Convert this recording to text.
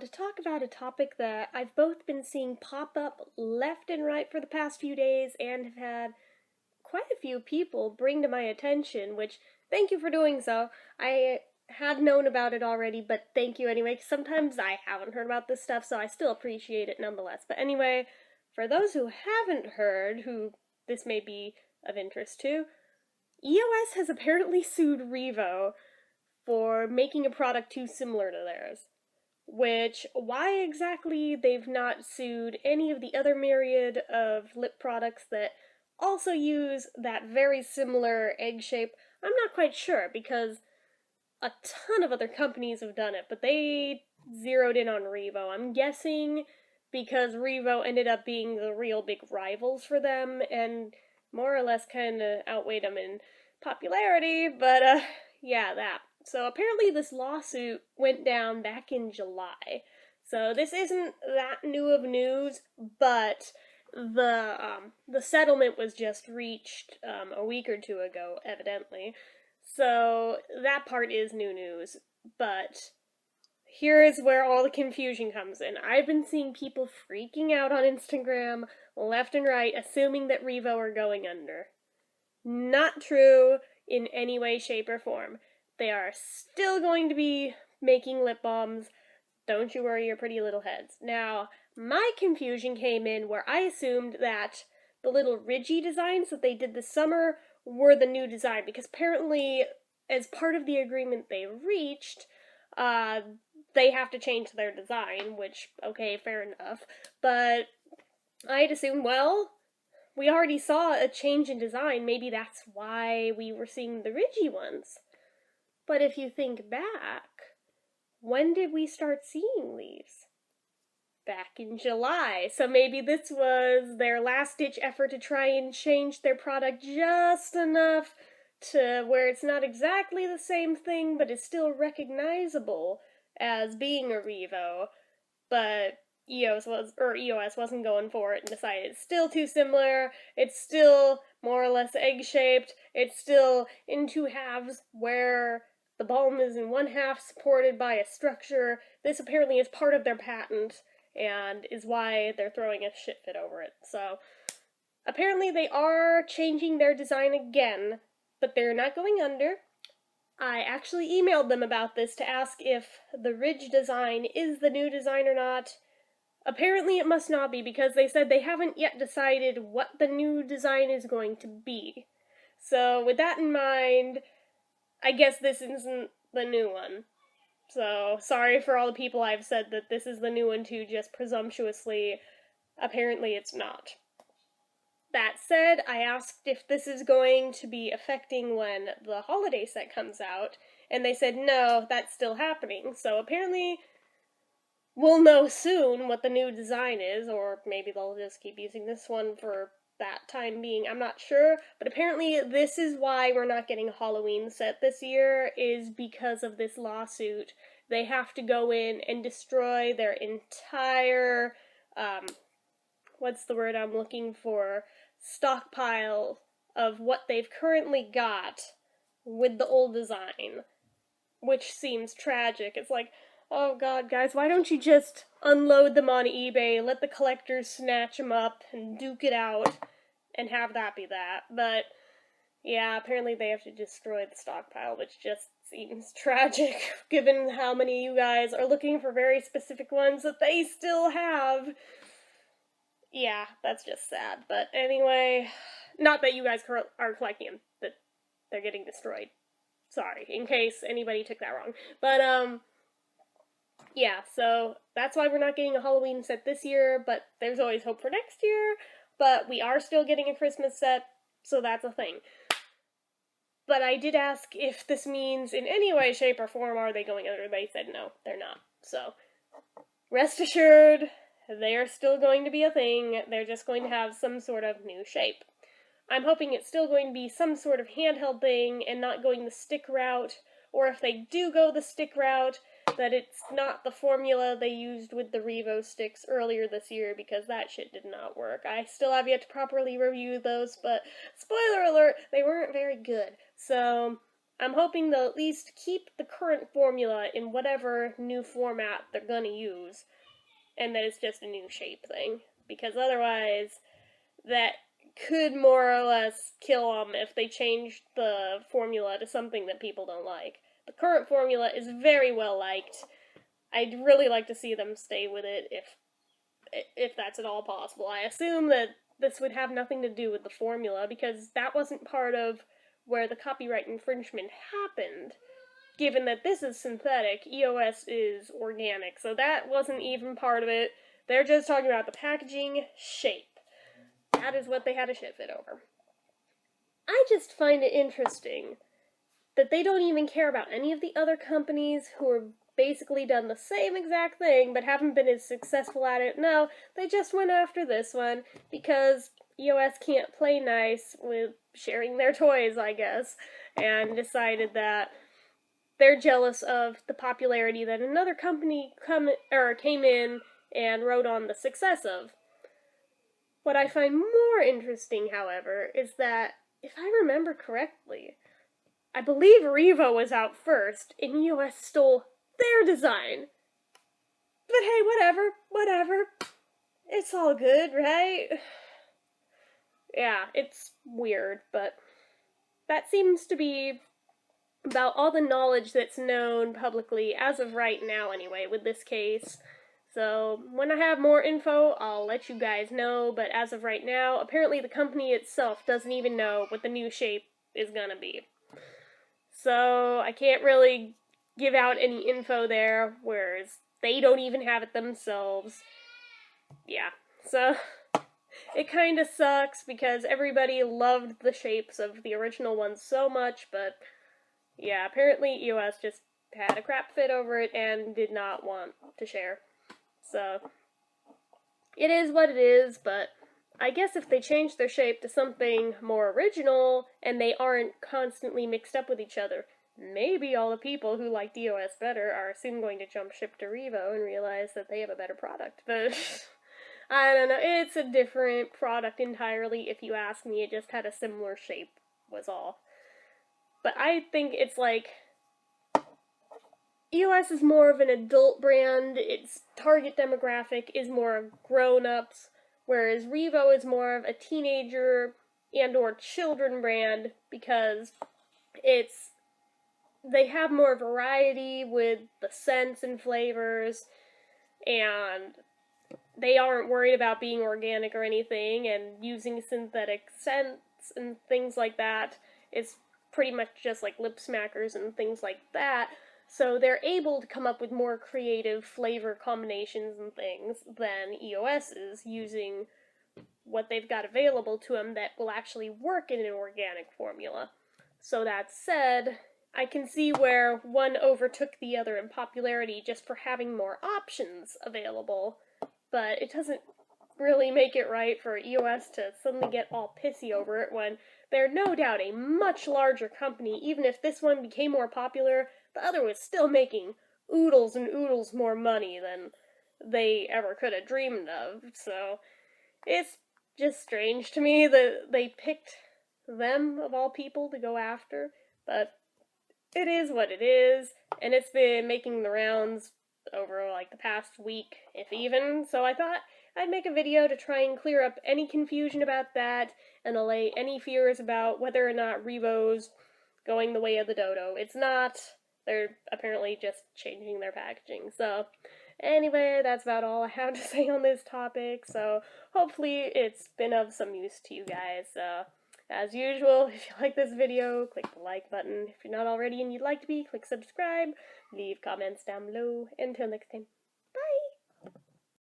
to talk about a topic that I've both been seeing pop up left and right for the past few days and have had quite a few people bring to my attention, which thank you for doing so. I had known about it already, but thank you anyway, 'cause sometimes I haven't heard about this stuff, so I still appreciate it nonetheless. But anyway, for those who haven't heard, who this may be of interest to, EOS has apparently sued REVO for making a product too similar to theirs. Which, why exactly they've not sued any of the other myriad of lip products that also use that very similar egg shape, I'm not quite sure, because a ton of other companies have done it, but they zeroed in on REVO. I'm guessing because REVO ended up being the real big rivals for them, and more or less kind of outweighed them in popularity, but yeah, that. So apparently this lawsuit went down back in July. So this isn't that new of news, but the settlement was just reached a week or two ago, evidently. So that part is new news, but here is where all the confusion comes in. I've been seeing people freaking out on Instagram, left and right, assuming that REVO are going under. Not true in any way, shape, or form. They are still going to be making lip balms. Don't you worry your pretty little heads. Now, my confusion came in where I assumed that the little ridgy designs that they did this summer were the new design, because apparently, as part of the agreement they reached, they have to change their design, which, okay, fair enough. But I'd assumed, well, we already saw a change in design, maybe that's why we were seeing the ridgy ones. But if you think back, when did we start seeing these? Back in July. So maybe this was their last-ditch effort to try and change their product just enough to where it's not exactly the same thing, but is still recognizable as being a REVO. But EOS wasn't going for it and decided it's still too similar, it's still more or less egg-shaped, it's still in two halves where the balm is in one half supported by a structure. This apparently is part of their patent and is why they're throwing a shit fit over it. So, apparently they are changing their design again, but they're not going under. I actually emailed them about this to ask if the ridge design is the new design or not. Apparently it must not be, because they said they haven't yet decided what the new design is going to be. So with that in mind, I guess this isn't the new one. So sorry for all the people I've said that this is the new one to just presumptuously. Apparently it's not. That said, I asked if this is going to be affecting when the holiday set comes out, and they said no, that's still happening. So apparently we'll know soon what the new design is, or maybe they'll just keep using this one for that time being, I'm not sure. But apparently this is why we're not getting a Halloween set this year, is because of this lawsuit. They have to go in and destroy their entire, what's the word I'm looking for, stockpile of what they've currently got with the old design, which seems tragic. It's like, oh god, guys, why don't you just unload them on eBay, let the collectors snatch them up and duke it out, and have that be that. But, yeah, apparently they have to destroy the stockpile, which just seems tragic, given how many of you guys are looking for very specific ones that they still have. Yeah, that's just sad. But anyway, not that you guys are collecting them, that they're getting destroyed. Sorry, in case anybody took that wrong. But, yeah, so that's why we're not getting a Halloween set this year, but there's always hope for next year. But we are still getting a Christmas set, so that's a thing. But I did ask if this means in any way, shape, or form are they going under. They said no, they're not. So, rest assured, they are still going to be a thing. They're just going to have some sort of new shape. I'm hoping it's still going to be some sort of handheld thing and not going the stick route, or if they do go the stick route, that it's not the formula they used with the REVO sticks earlier this year, because that shit did not work. I still have yet to properly review those, but spoiler alert, they weren't very good. So, I'm hoping they'll at least keep the current formula in whatever new format they're gonna use, and that it's just a new shape thing. Because otherwise, that could more or less kill them if they change the formula to something that people don't like. The current formula is very well liked. I'd really like to see them stay with it if that's at all possible. I assume that this would have nothing to do with the formula because that wasn't part of where the copyright infringement happened. Given that this is synthetic, EOS is organic, so that wasn't even part of it. They're just talking about the packaging shape. That is what they had to ship it over. I just find it interesting that they don't even care about any of the other companies who have basically done the same exact thing but haven't been as successful at it. No, they just went after this one because EOS can't play nice with sharing their toys, I guess, and decided that they're jealous of the popularity that another company came in and rode on the success of. What I find more interesting, however, is that, if I remember correctly, I believe REVO was out first, and EOS stole their design. But hey, whatever. It's all good, right? Yeah, it's weird, but that seems to be about all the knowledge that's known publicly, as of right now anyway, with this case. So, when I have more info, I'll let you guys know, but as of right now, apparently the company itself doesn't even know what the new shape is gonna be. So, I can't really give out any info there, whereas they don't even have it themselves. Yeah, so it kinda sucks because everybody loved the shapes of the original ones so much, but yeah, apparently EOS just had a crap fit over it and did not want to share. So, it is what it is, but I guess if they change their shape to something more original and they aren't constantly mixed up with each other, maybe all the people who liked EOS better are soon going to jump ship to REVO and realize that they have a better product. But I don't know, it's a different product entirely if you ask me. It just had a similar shape, was all. But I think it's like EOS is more of an adult brand, its target demographic is more grown-ups, whereas REVO is more of a teenager and or children brand because they have more variety with the scents and flavors, and they aren't worried about being organic or anything, and using synthetic scents and things like that. It's pretty much just like lip smackers and things like that. So they're able to come up with more creative flavor combinations and things than EOS is, using what they've got available to them that will actually work in an organic formula. So that said, I can see where one overtook the other in popularity just for having more options available, but it doesn't really make it right for EOS to suddenly get all pissy over it when they're no doubt a much larger company. Even if this one became more popular, the other was still making oodles and oodles more money than they ever could have dreamed of. So it's just strange to me that they picked them, of all people, to go after. But it is what it is, and it's been making the rounds over like the past week, if even. So I thought I'd make a video to try and clear up any confusion about that and allay any fears about whether or not REVO's going the way of the dodo. It's not. They're apparently just changing their packaging. So, anyway, that's about all I have to say on this topic. So, hopefully it's been of some use to you guys. As usual, if you like this video, click the like button. If you're not already and you'd like to be, click subscribe. Leave comments down below. Until next time.